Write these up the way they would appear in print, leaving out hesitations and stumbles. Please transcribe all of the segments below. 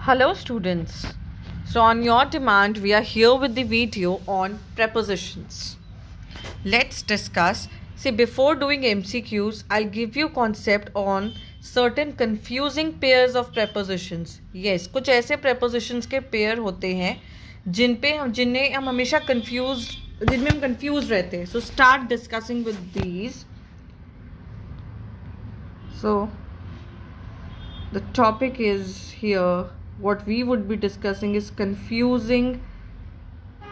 Hello students. So on your demand we are here with the video on prepositions. Let's discuss. See, before doing MCQs I'll give you concept on certain confusing pairs of prepositions. Yes, कुछ ऐसे prepositions के pair होते हैं जिनमें हम हमेशा confused रहते हैं. So start discussing with these. So the topic is here. What we would be discussing is confusing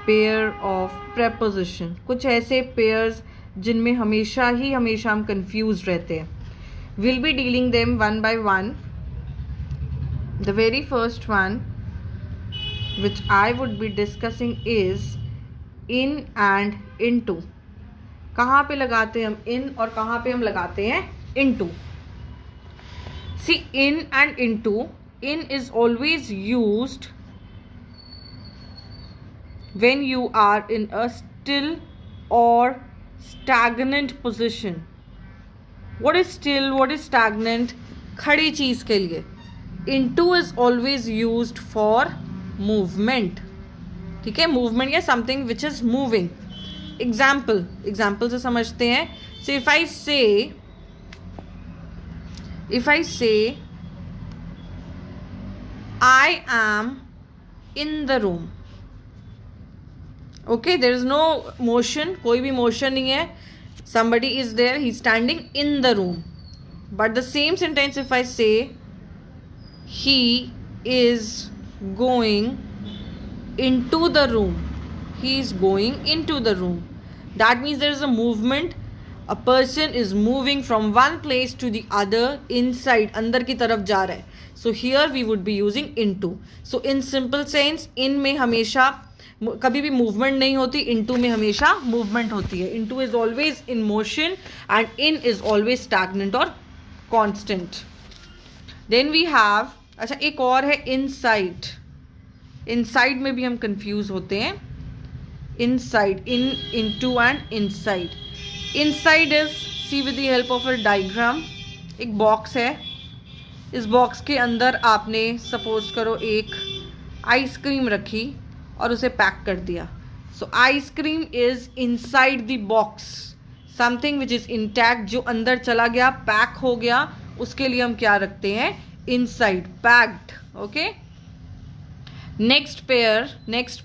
pair of preposition. कुछ ऐसे pairs जिनमें हमेशा हम confused रहते हैं. We'll be dealing them one by one. The very first one which I would be discussing is in and into. कहाँ पे लगाते हैं हम in और कहाँ पे हम लगाते हैं into. See, in and into. In is always used when you are in a still or stagnant position. What is still? What is stagnant? खड़ी चीज के लिए. Into is always used for movement. ठीक है, movement या something which is moving. Example से समझते हैं. So if I say I am in the room. Okay, there is no motion, कोई भी motion नहीं है. Somebody is there, he's standing in the room. But the same sentence if I say he is going into the room. He is going into the room. That means there is a movement. A person is moving from one place to the other inside, अंदर की तरफ जा रहा है. So here we would be using into. So in simple sense, in में हमेशा कभी भी movement नहीं होती, into में हमेशा movement होती है. Into is always in motion and in is always stagnant or constant. Then we have, अच्छा एक और है inside. Inside में भी हम confuse होते हैं. Inside, in, into and inside. Inside is, see with the help of a diagram, एक बॉक्स है. इस बॉक्स के अंदर आपने सपोज करो एक आइसक्रीम रखी और उसे पैक कर दिया. सो ice cream is inside the box. Something which is intact, जो अंदर चला गया, पैक हो गया, उसके लिए हम क्या रखते हैं? Inside, packed. Okay. Next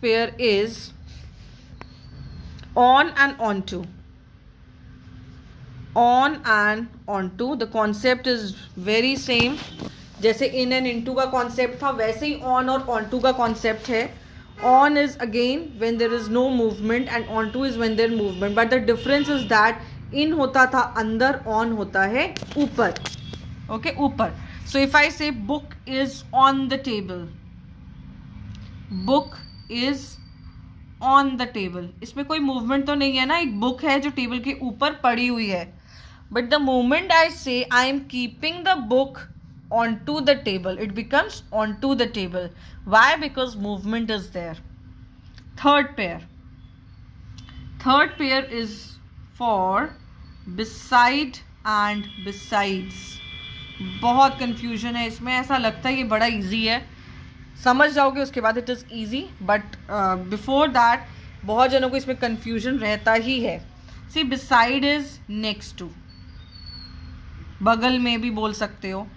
pair is on and onto. On and onto. The concept is very same. जैसे in and into का concept था, वैसे ही on और onto का concept है. On is again when there is no movement and onto is when there is movement. But the difference is that in होता था अंदर, on होता है ऊपर. Okay, ऊपर. So if I say book is on the table. Book is on the table. इसमें कोई movement तो नहीं है ना, एक book है जो टेबल के ऊपर पड़ी हुई है. But the moment I say I am keeping the book onto the table, it becomes onto the table. Why? Because movement is there. Third pair is for beside and besides. बहुत confusion है इसमें. ऐसा लगता है ये बड़ा easy है, समझ जाओगे उसके बाद it is easy. But before that बहुत जनों को इसमें confusion रहता ही है. See, beside is next to, बगल में भी बोल सकते हो.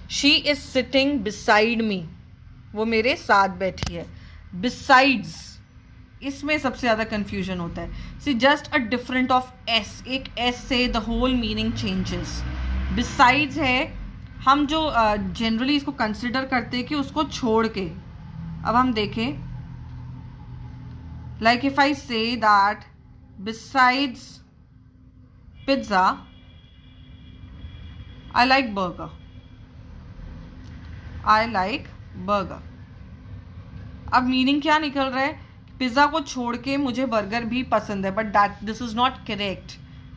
She is sitting beside me, वो मेरे साथ बैठी है. बिसाइड्स, इसमें सबसे ज़्यादा कन्फ्यूजन होता है. See just a different of s, एक एस से the whole meaning changes. Besides है, हम जो जनरली इसको कंसिडर करते हैं कि उसको छोड़ के. अब हम देखें, like if I say that besides pizza I like burger. अब मीनिंग क्या निकल रहा है? पिज्ज़ा को छोड़ के मुझे बर्गर भी पसंद है. But this is not correct.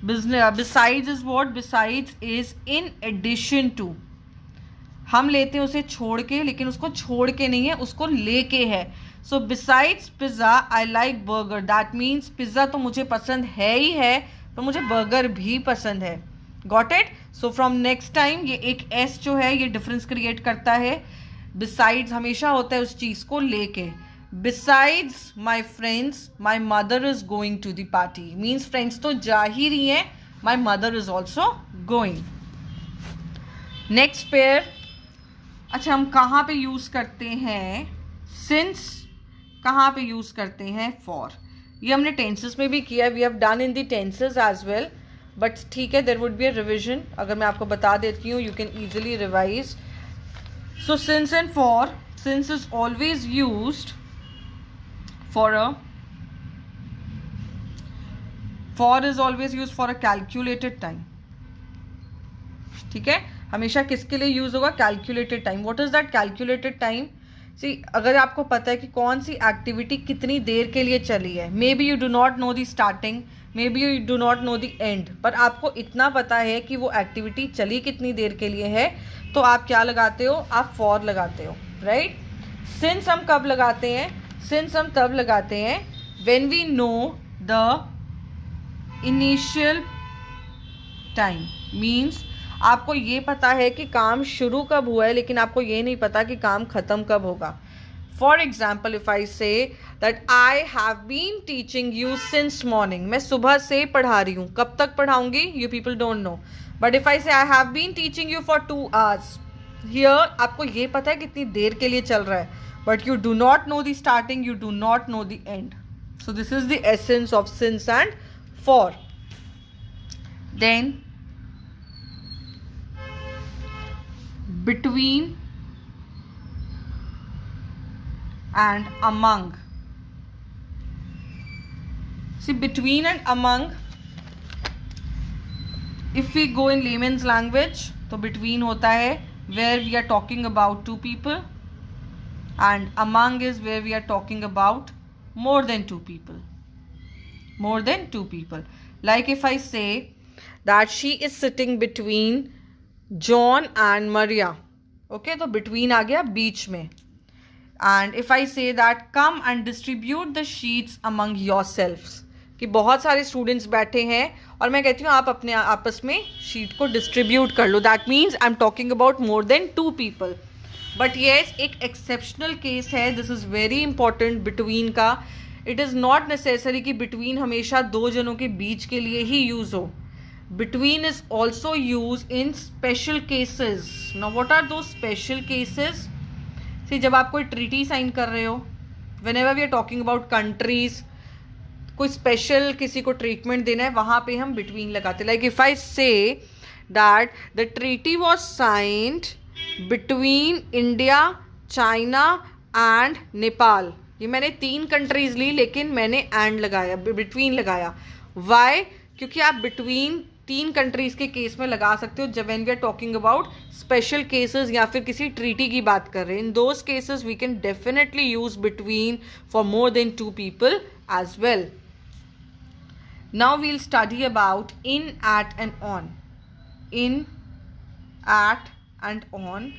Besides is what? Besides is in addition to. हम लेते हैं उसे छोड़ के, लेकिन उसको छोड़ के नहीं है, उसको लेके है. So besides pizza I like burger. That means pizza तो मुझे पसंद है ही है, तो मुझे बर्गर भी पसंद है. Got it? So from next time ये एक एस जो है ये डिफरेंस क्रिएट करता है. बिसाइड्स हमेशा होता है उस चीज को लेके. Besides my friends my mother is going to the party means friends तो जा ही रही है, my mother is also going. Next pair. अच्छा, हम कहाँ पे यूज करते हैं सिंस, कहाँ पे यूज करते हैं फॉर. ये हमने टेंसेस में भी किया, we have done in the tenses as well, but ठीक है, there would be a revision. अगर मैं आपको बता देती हूँ, you can easily revise. So since and for. Since is always used for a, for is always used for a calculated time. ठीक है, हमेशा किसके लिए यूज होगा? Calculated time. What is that calculated time? See, अगर आपको पता है कि कौन सी एक्टिविटी कितनी देर के लिए चली है, may be you do not know the starting, may be you do not know the and, पर आपको इतना पता है कि वो एक्टिविटी चली कितनी देर के लिए है, तो आप क्या लगाते हो? आप फॉर लगाते हो, राइट. सिंस हम कब लगाते हैं? सिंस हम तब लगाते हैं when we know the initial time. Means आपको ये पता है कि काम शुरू कब हुआ है, लेकिन आपको ये नहीं पता कि काम खत्म कब होगा. For example, if I say that I have been teaching you since morning, मैं सुबह से पढ़ा रही हूँ. कब तक पढ़ाऊंगी? You people don't know. But if I say I have been teaching you for 2 hours, here आपको ये पता है कितनी देर के लिए चल रहा है, but you do not know the starting, you do not know the end. So this is the essence of since and for. Then between and among. See, between and among, if we go in layman's language, तो between होता है where we are talking about 2 people, and among is where we are talking about more than 2 people. More than 2 people. Like if I say that she is sitting between John and Maria. Okay, तो between आ गया बीच में. And if I say that come and distribute the sheets among your selfs, कि बहुत सारे students बैठे हैं और मैं कहती हूँ आप अपने आपस में शीट को डिस्ट्रीब्यूट कर लो. That means I am talking about more than 2 people. But yes, एक एक्सेप्शनल केस है, this is very important between का. इट इज़ नॉट नेसेसरी कि बिटवीन हमेशा 2 जनों के बीच के लिए ही यूज़ हो. Between is also used in special cases. Now what are those special cases? See, जब आप कोई treaty sign कर रहे हो, whenever we are talking about countries, कोई special किसी को treatment देना है, वहाँ पे हम between लगाते. Like if I say that the treaty was signed between India, China and Nepal. ये मैंने 3 countries ली, लेकिन मैंने and लगाया, between लगाया. Why? क्योंकि आप between 3 कंट्रीज के केस में लगा सकते हो जब when we are talking about special cases या फिर किसी ट्रीटी की बात कर रहे हैं. In those cases we can definitely use between for more than 2 people as well. Now we'll study about in, at and on. In, at and on.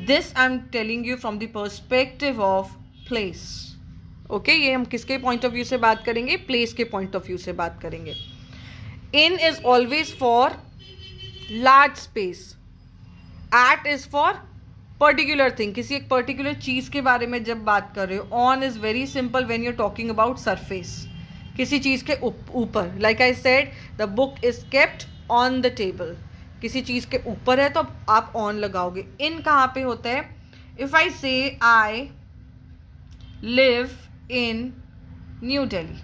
This I am telling you from the perspective of place. Okay, ये हम किसके point of view से बात करेंगे? Place के point of view से बात करेंगे. In is always for large space. At is for particular thing. किसी एक particular चीज़ के बारे में जब बात कर रहे हो. On is very simple when you're talking about surface. किसी चीज़ के ऊपर. Like I said, the book is kept on the table. किसी चीज़ के ऊपर है तो आप on लगाओगे. In कहाँ पे होता है? If I say I live in New Delhi.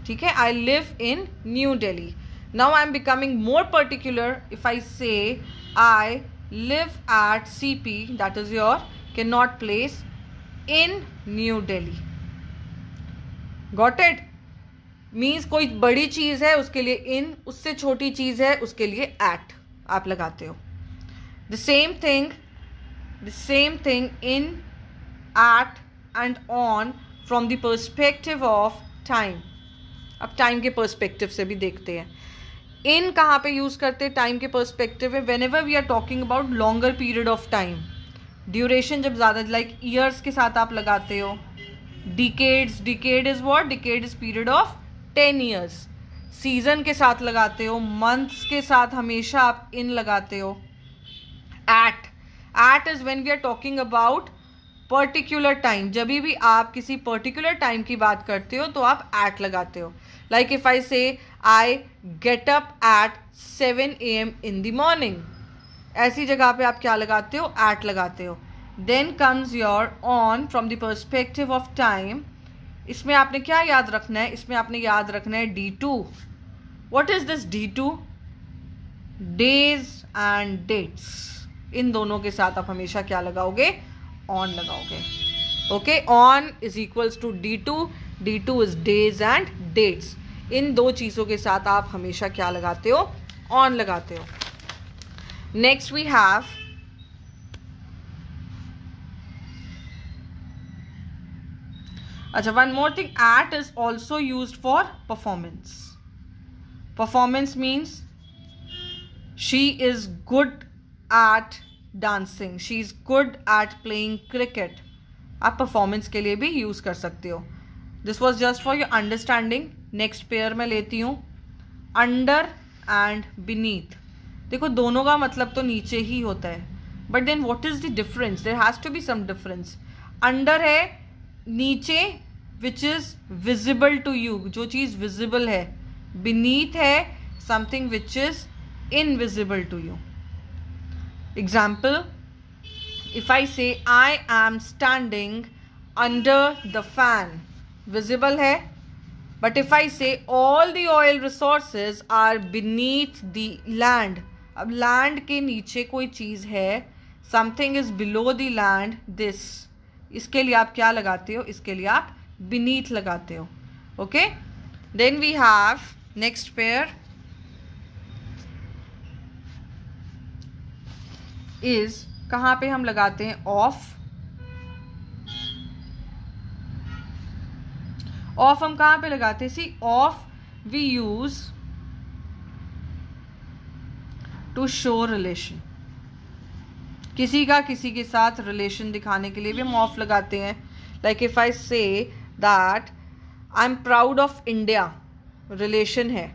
ठीक है, I live in New Delhi. Now I am becoming more particular. If I say I live at CP, that is your cannot place, in New Delhi. Got it? Means कोई बड़ी चीज़ है उसके लिए in, उससे छोटी चीज़ है उसके लिए at आप लगाते हो. The same thing in, at and on from the perspective of time. अब टाइम के पर्सपेक्टिव से भी देखते हैं. इन कहाँ पे यूज़ करते हैं टाइम के पर्सपेक्टिव में? Whenever we are talking about longer period of time. Duration जब ज़्यादा, लाइक ईयर्स के साथ आप लगाते हो. Decades, decade is what? Decade is period of 10 years. Season के साथ लगाते हो. मंथ्स के साथ हमेशा आप इन लगाते हो. At, at is when we are talking about particular time. जब भी आप किसी पर्टिकुलर टाइम की बात करते हो तो आप एट लगाते हो. Like if I say I get up at 7 AM in the morning, ऐसी जगह पे आप क्या लगाते हो? एट लगाते हो. Then comes your on from the perspective of time. इसमें आपने क्या याद रखना है? इसमें आपने याद रखना है D2. What is this D2? Days and dates. इन दोनों के साथ आप हमेशा क्या लगाओगे? ऑन लगाओगे. Okay, on is equals to D2. D2 is days and dates. इन दो चीजों के साथ आप हमेशा क्या लगाते हो? ऑन लगाते हो. नेक्स्ट वी हैव अच्छा, one more thing, at is also used for performance. Performance means she is good at dancing, she is good at playing cricket. आप परफॉर्मेंस के लिए भी यूज कर सकते हो. This was just for your understanding. Next pair में लेती हूँ अंडर एंड बीनीथ. देखो दोनों का मतलब तो नीचे ही होता है, but then what is the difference? There has to be some difference. Under है नीचे, which is visible to you, जो चीज विजिबल है. बीनीथ है something which is invisible to you. Example, if I say I am standing under the fan, visible है. But if I say all the oil resources are beneath the land, अब land के नीचे कोई चीज है, something is below the land, this, इसके लिए आप क्या लगाते हो? इसके लिए आप beneath लगाते हो. Okay, then we have next pair is, कहाँ पे हम लगाते हैं? ऑफ. ऑफ हम कहाँ पे लगाते हैं? See, of we use to show relation. किसी का किसी के साथ रिलेशन दिखाने के लिए भी हम ऑफ लगाते हैं. Like if I say that I am proud of India, relation है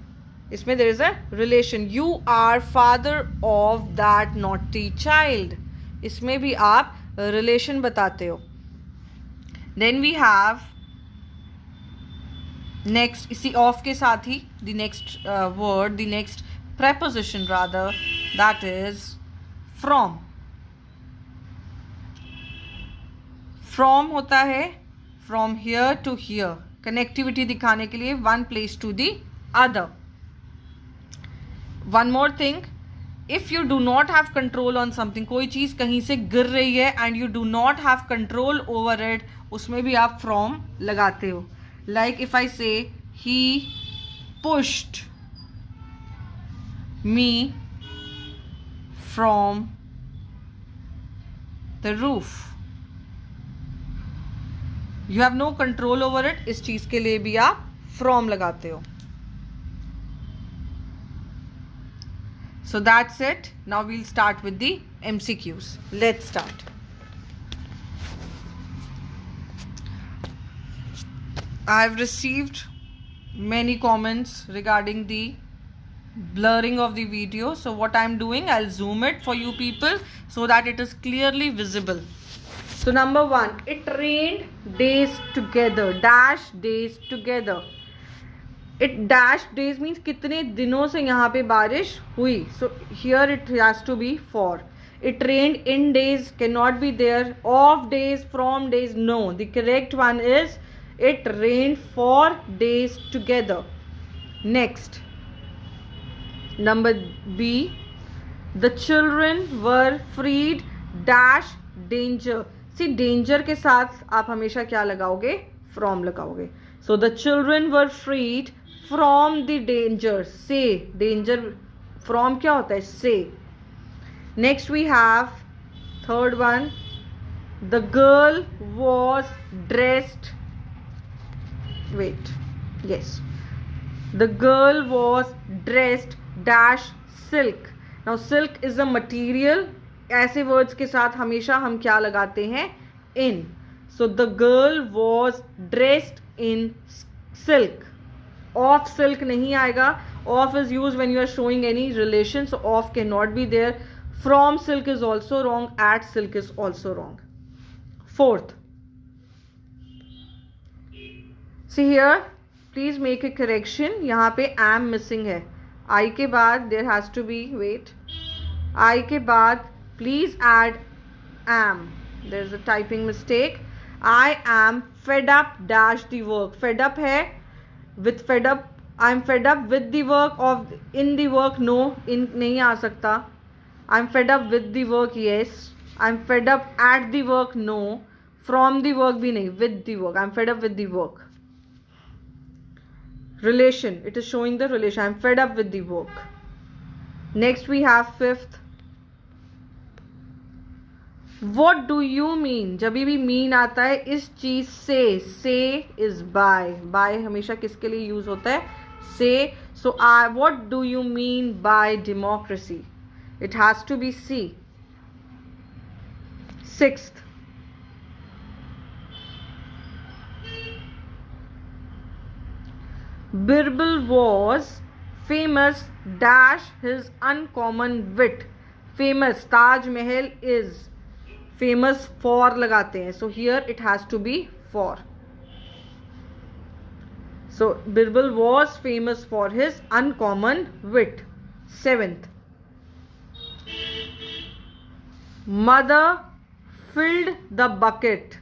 इसमें, there is a relation. You are father of that naughty child, इसमें भी आप रिलेशन बताते हो. देन वी हैव नेक्स्ट, इसी ऑफ के साथ ही the next word, the next preposition rather, that is from. From होता है from here to here, connectivity दिखाने के लिए one place to the other. One more thing, if you do not have control on something, कोई चीज कहीं से गिर रही है and you do not have control over it, उसमें भी आप from लगाते हो. Like if I say he pushed me from the roof, you have no control over it, इस चीज के लिए भी आप from लगाते हो. So that's it. Now we'll start with the MCQs. Let's start. I've received many comments regarding the blurring of the video. So what I'm doing, I'll zoom it for you people so that it is clearly visible. So number one, it rained days together. Dash days together. It dash days means कितने दिनों से यहाँ पे बारिश हुई. So here it has to be for. It rained in days cannot be there. Of days, from days, no. The correct one is it rained for days together. Next, number B, the children were freed dash danger. See, danger के साथ आप हमेशा क्या लगाओगे? From लगाओगे. So the children were freed from the danger. Say, danger from क्या होता है? Say. Next we have third one, the girl was dressed, wait, yes, the girl was dressed dash silk. Now silk is a material. ऐसे words के साथ हमेशा हम क्या लगाते हैं? in. So the girl was dressed in silk. Of silk नहीं आएगा. Of is used when you are showing any relation, so of cannot be there. From silk is also wrong. At silk is also wrong. Fourth, see here, please make a correction. यहाँ पे am missing है. I के बाद there has to be, wait, I के बाद please add am. There is a typing mistake. I am fed up dash the work. Fed up है, with fed up. I am fed up with the work of in the work. No, in नहीं आ सकता. I am fed up with the work. Yes. I am fed up at the work. No. From the work भी नहीं. With the work. I am fed up with the work. Relation. It is showing the relation. I am fed up with the work. Next we have fifth. What do you mean? जब भी mean आता है इस चीज से, say is by. By हमेशा किसके लिए यूज होता है? Say. So what do you mean by democracy? It has to be C. Sixth, Birbal was famous dash his uncommon wit. Famous, Taj Mahal is famous for लगाते हैं. So here it has to be for. So Birbal was famous for his uncommon wit. Seventh, Mother filled the bucket.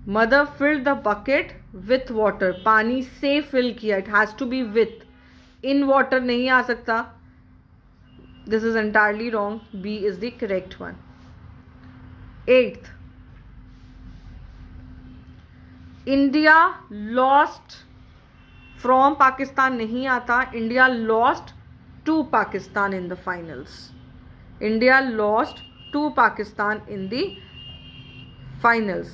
Mother filled the bucket with water. पानी से fill किया. It has to be with. In water नहीं आ सकता. This is entirely wrong. B is the correct one. Eighth, India lost from Pakistan नहीं आता. India lost to Pakistan in the finals. India lost to Pakistan in the finals.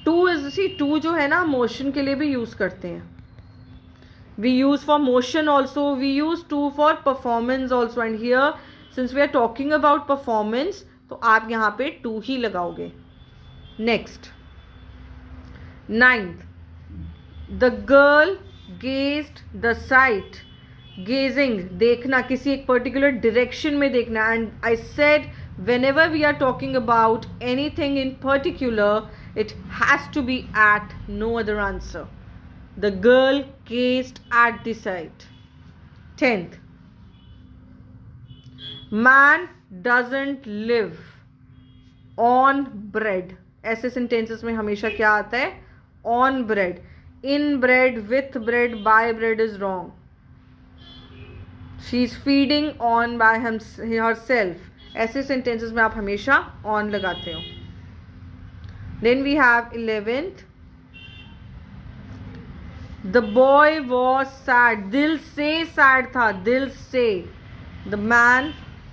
To is, see, to जो है ना motion के लिए भी use करते हैं. We use for motion also. We use to for performance also. And here, since we are talking about performance, तो आप यहाँ पे to ही लगाओगे. Next, ninth, the girl gazed the sight. Gazing, देखना, किसी एक particular direction में देखना. And I said, whenever we are talking about anything in particular, it has to be at, no other answer. The girl gazed at the sight. 10th, man doesn't live on bread. ऐसे sentences में हमेशा क्या आता है? On bread. In bread, with bread, by bread is wrong. She is feeding on by herself. ऐसे sentences में आप हमेशा on लगाते हो. Then we have 11th. The boy was sad. दिल से sad था. दिल से.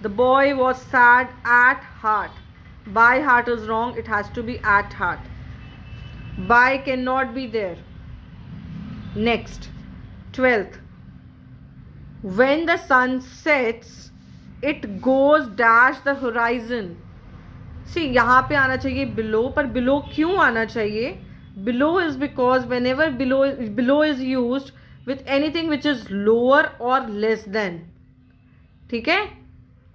The boy was sad at heart. By heart is wrong. It has to be at heart. By cannot be there. Next, 12th. When the sun sets, it goes dash the horizon. See, यहाँ पे आना चाहिए below, पर below क्यों आना चाहिए? Below is because whenever below is used with anything which is lower or less than. ठीक है?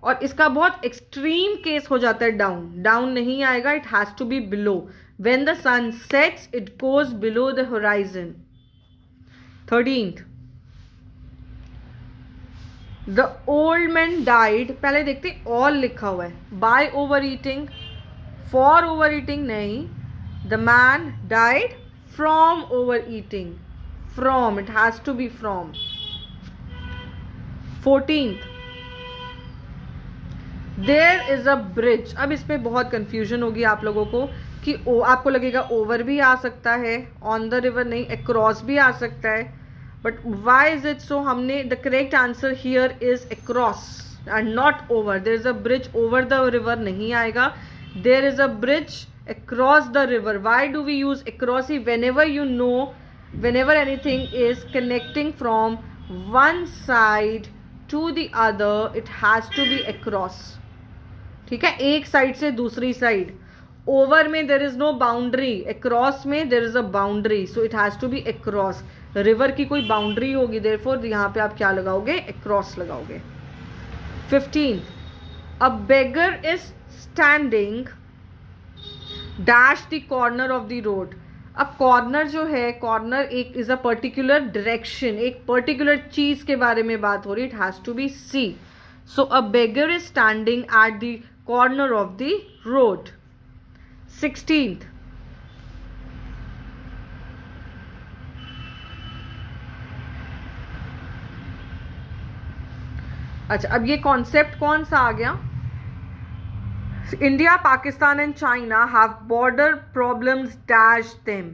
और इसका बहुत extreme case हो जाता है down. Down नहीं आएगा. It has to be below. When the sun sets, it goes below the horizon. 13th. The old man died. पहले देखते all लिखा हुआ है. By overeating, for overeating नहीं. The man died from overeating. From, it has to be from. 14th. There is a bridge. अब इस पे बहुत confusion होगी आप लोगों को कि आपको लगेगा over भी आ सकता है, on the river नहीं, across भी आ सकता है. But why is it so? हमने the correct answer here is across and not over. There is a bridge over the river नहीं आएगा. There is a bridge across the river. Why do we use across? Whenever you know, whenever anything is connecting from one side to the other, it has to be across. ठीक है, एक side से दूसरी side. Over में there is no boundary. Across में there is a boundary. So it has to be across. River की कोई boundary होगी, देयरफॉर यहाँ पे आप क्या लगाओगे? अक्रॉस लगाओगे. 15. A beggar is standing dash the corner of the road. अब कॉर्नर जो है, कॉर्नर एक इज अ पर्टिकुलर डायरेक्शन, एक पर्टिकुलर चीज के बारे में बात हो रही. It has to be C. So a beggar is standing at the corner of the road. 16th. अच्छा, अब ये कॉन्सेप्ट कौन सा आ गया? India, Pakistan and China have border problems dash them.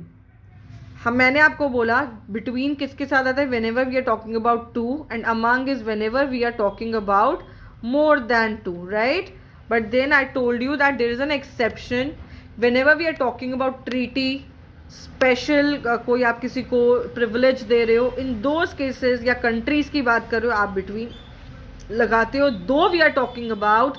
मैंने आपको बोला बिटवीन किसके साथ आता है? Whenever we are talking about to, and among is whenever we are talking about more than two, right? But then I told you that there is an exception. Whenever we are talking about treaty, special कोई आप किसी को privilege दे रहे हो, in those cases, या countries की बात कर रहे हो, आप बिटवीन लगाते हो. Though we are talking about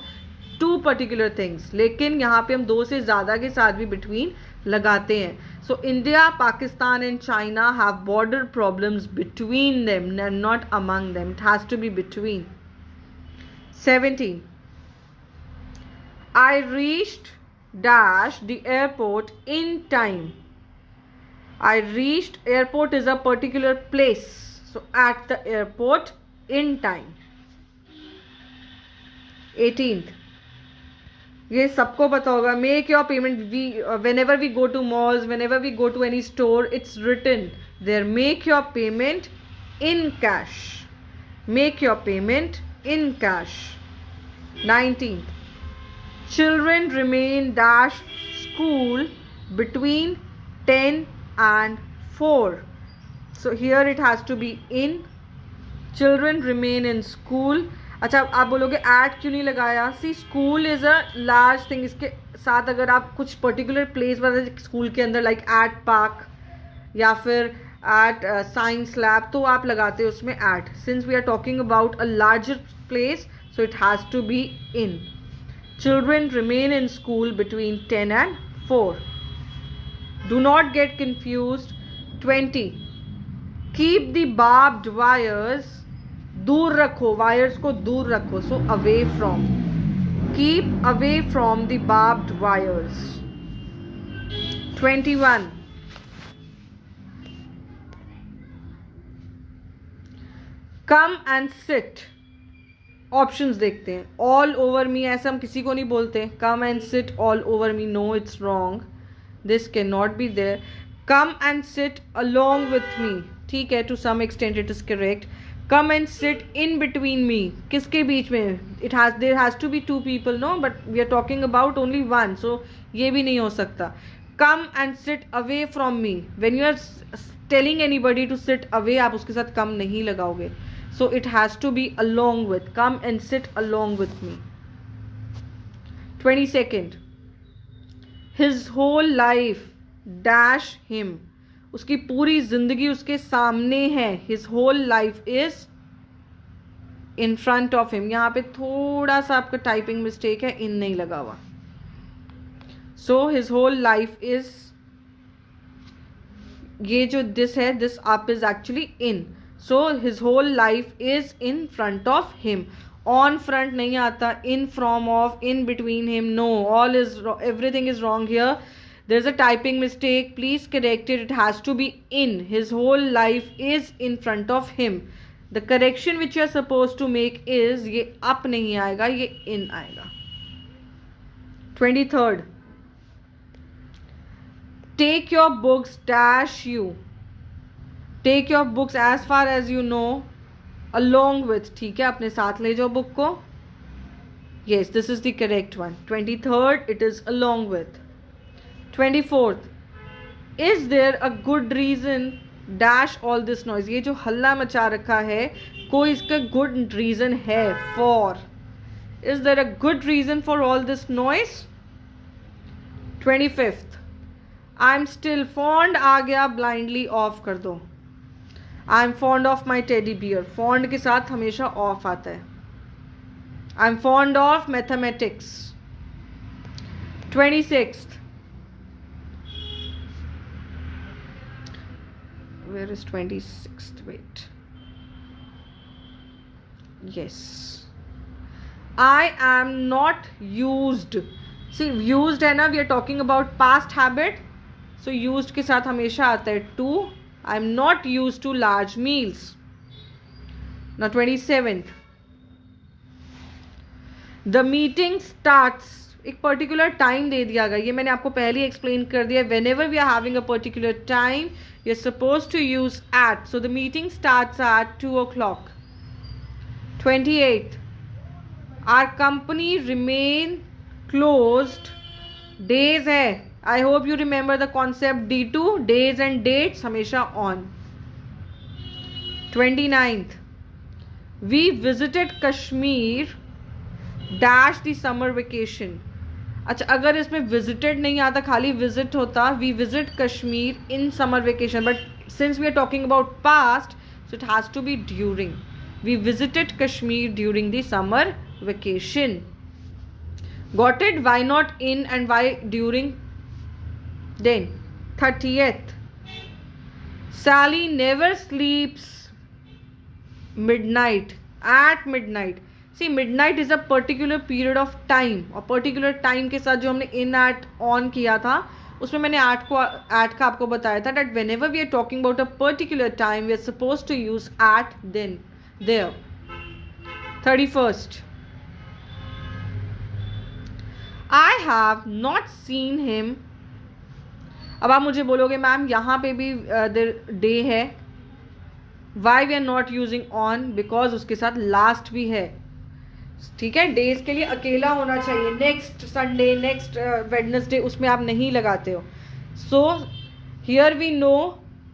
two particular things, लेकिन यहाँ पे हम दो से ज्यादा के साथ भी बिटवीन लगाते हैं. So India, Pakistan and China have border problems between them, not among them. It has to be between. 17. I reached dash the airport in time. I reached, airport is a particular place, so at the airport in time. 18th. ये सबको पता होगा. Make your payment. We whenever we go to malls, whenever we go to any store, it's written there, make your payment in cash. Make your payment in cash. 19th. Children remain dash school between 10 and 4. So here it has to be in. Children remain in school. अच्छा, आप बोलोगे eight क्यों नहीं लगाया? See, school is a large thing. इसके साथ अगर आप कुछ पर्टिकुलर प्लेस बता स्कूल के अंदर, लाइक एट पार्क या फिर एट साइंस लैब, तो आप लगाते हो उसमें at. Since we are talking about a larger place, so it has to be in. Children remain in school between 10 and 4. Do not get confused. 20. Keep the barbed wires. दूर रखो, wires को दूर रखो. So away from. Keep away from the barbed wires. 21. Come and sit. Options देखते हैं. All over मी, ऐसा हम किसी को नहीं बोलते. Come and sit all over me, no, it's wrong. This can not be there. Come and sit along with me, ठीक है, to some extent it is correct. Come and sit in between me, किसके बीच में? It has, there has to be two people, no, but we are talking about only one, so ये भी नहीं हो सकता. Come and sit away from me. When you are telling anybody to sit away, आप उसके साथ कम नहीं लगाओगे. So it has to be along with. Come and sit along with me. 22nd. His whole life dash him. उसकी पूरी जिंदगी उसके सामने है. His whole life is in front of him. यहाँ पे थोड़ा सा आपका टाइपिंग मिस्टेक है, इन नहीं लगा हुआ. So his whole life is, ये जो this है, this up is actually in. So his whole life is in front of him. On front नहीं आता. In, from, of, in between him, no. All is, everything is wrong here. There's a typing mistake. Please correct it. It has to be in. His whole life is in front of him. The correction which you are supposed to make is, ये up नहीं आएगा, ये in आएगा. 23rd. Take your books dash you. Take your books as far as you know along with, ठीक है, अपने साथ ले जाओ बुक को. Yes, this is the correct one. 23rd, it is along with. 24th. Is there a good reason dash all this noise. ये जो हल्ला मचा रखा है, कोई इसका गुड रीजन है? For. Is there a good reason for all this noise? 25th. I am still fond आ गया, ब्लाइंडली ऑफ कर दो. I am fond of my teddy bear. Fond के साथ हमेशा ऑफ आता है. I am fond of mathematics. 26th. Where is 26th? Wait. Yes. I am not used. See, used है ना, we are talking about past habit. So used के साथ हमेशा आता है to. I am not used to large meals. Now 27th. The meeting starts. एक particular time दे दिया गया, ये मैंने आपको पहले ही एक्सप्लेन कर दिया. Whenever we are having a particular time, you're supposed to use at. So the meeting starts at 2 o'clock. 28th. Our company remain closed. Days है. I hope you remember the concept D2. Days and dates हमेशा on. 29th. We visited Kashmir dash the summer vacation. अच्छा, अगर इसमें visited नहीं आता, खाली visit होता, we visit Kashmir in summer vacation, but since we are talking about past, so it has to be during. We visited Kashmir during the summer vacation. Got it? Why not in and why during? Then 30th. Sally never sleeps midnight. At midnight. See, midnight is a particular period of time. और particular time के साथ जो हमने in at on किया था, उसमें मैंने at का आपको बताया था that whenever we are talking about a particular time, we are supposed to use at then there. 31st. I have not seen him. अब आप मुझे बोलोगे मैम यहाँ पे भी डे है. Why we are not using on? Because उसके साथ लास्ट भी है. ठीक है, डेज के लिए अकेला होना चाहिए. नेक्स्ट संडे, नेक्स्ट वेडनेसडे, उसमें आप नहीं लगाते हो. So here we know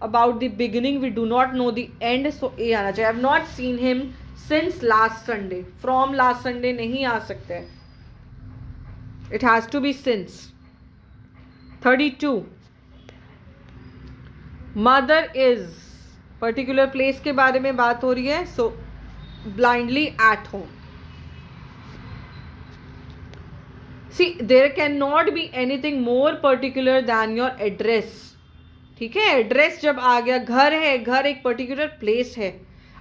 about the beginning, we do not know the end. So a आना चाहिए. I have not seen him since last Sunday. From last Sunday नहीं आ सकते हैं. It has to be since. 32. Mother is, particular place के बारे में बात हो रही है. So blindly at home. See, there cannot be anything more particular than your address. ठीक है, एड्रेस जब आ गया, घर है, घर एक पर्टिकुलर प्लेस है.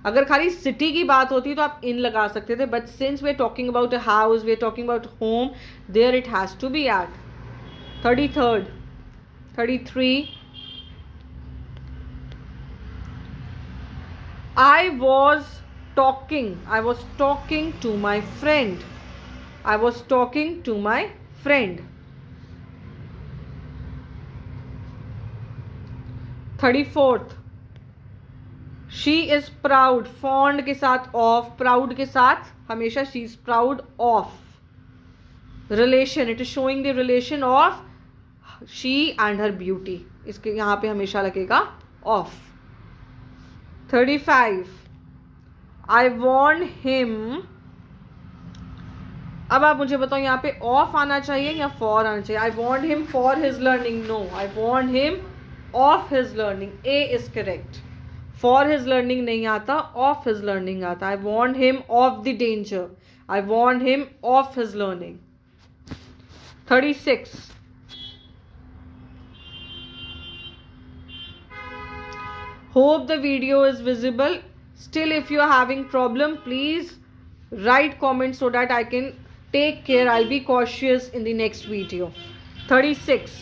अगर खाली सिटी की बात होती तो आप इन लगा सकते थे, but since we are talking about a house, we are talking about home, there it has to be at. 33rd. 33. I was talking to my friend. I was talking to my friend. 34th. She is proud. Fond के साथ of, proud के साथ हमेशा she is proud of. Relation. It is showing the relation of she and her beauty. इसके यहाँ पे हमेशा लगेगा of. 35. I want him. अब आप मुझे बताओ यहाँ पे ऑफ आना चाहिए या फॉर आना चाहिए? I want him for his learning. No, I want him of his learning. A is correct. For his learning नहीं आता, ऑफ हिज लर्निंग आता. I want him of the danger. I want him of his learning. 36. Hope the video is visible. Still, if you are having problem, please write comments so that I can take care. I'll be cautious in the next video. 36.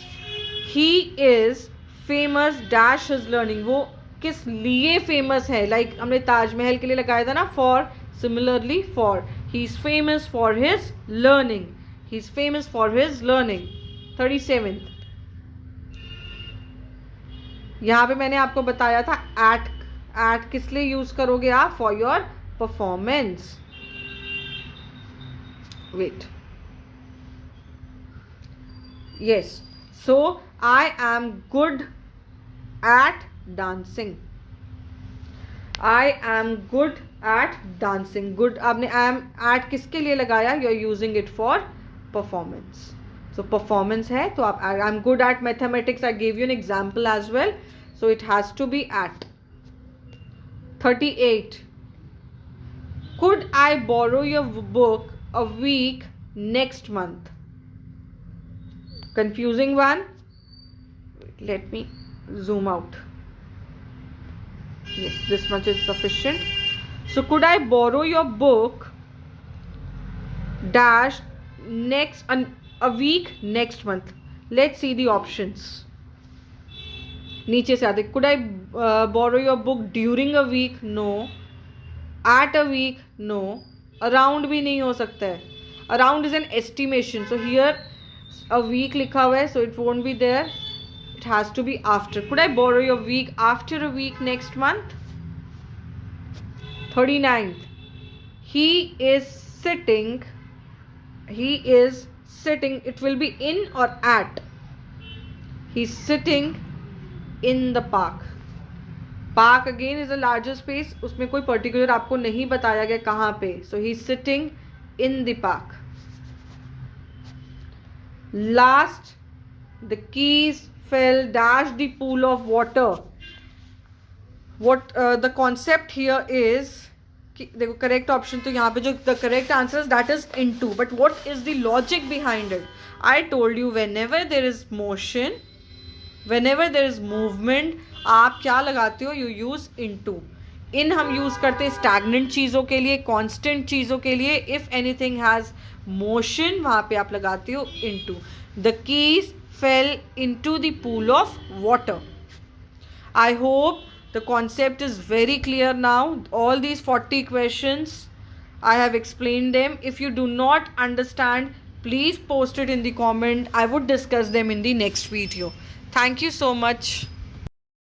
He is famous dash his learning. वो किस लिए famous है? Like हमने ताजमहल के लिए लगाया था ना for. Similarly for. He is famous for his learning. He is famous for his learning. 37th. यहाँ पे मैंने आपको बताया था एट किस लिए यूज करोगे आप? For your performance. Wait, yes. So I am good at dancing. I am good at dancing. Good आपने आई एम एट किसके लिए लगाया? You are using it for performance. So performance है तो आप I'm good at mathematics. I gave you an example as well. So it has to be at. 38. Could I borrow your book a week next month? Confusing one. Let me zoom out. Yes, this much is sufficient. So could I borrow your book dash a week next month. Let's see the options. नीचे से आते. Could I borrow your book during a week? No. At a week? No. Around भी नहीं हो सकता है. Around is an estimation. So here a week लिखा हुआ है, so it won't be there. It has to be after. Could I borrow your week after a week next month? 39th. He is sitting. It will be in or at. He's sitting in the park. Park again is a larger space. उसमें कोई particular आपको नहीं बताया गया कहाँ पे. So he's sitting in the park. Last, the keys fell dash the pool of water. What the concept here is, देखो correct option तो यहाँ पे जो the correct answer is that is into. But what is the logic behind it? I told you whenever there is motion, whenever there is movement, आप क्या लगाते हो? You use into. In हम use करते हैं stagnant चीज़ों के लिए, constant चीज़ों के लिए. If anything has motion, वहाँ पे आप लगाते हो into. The keys fell into the pool of water. I hope the concept is very clear now. All these 40 questions, I have explained them. If you do not understand, please post it in the comment. I would discuss them in the next video. Thank you so much.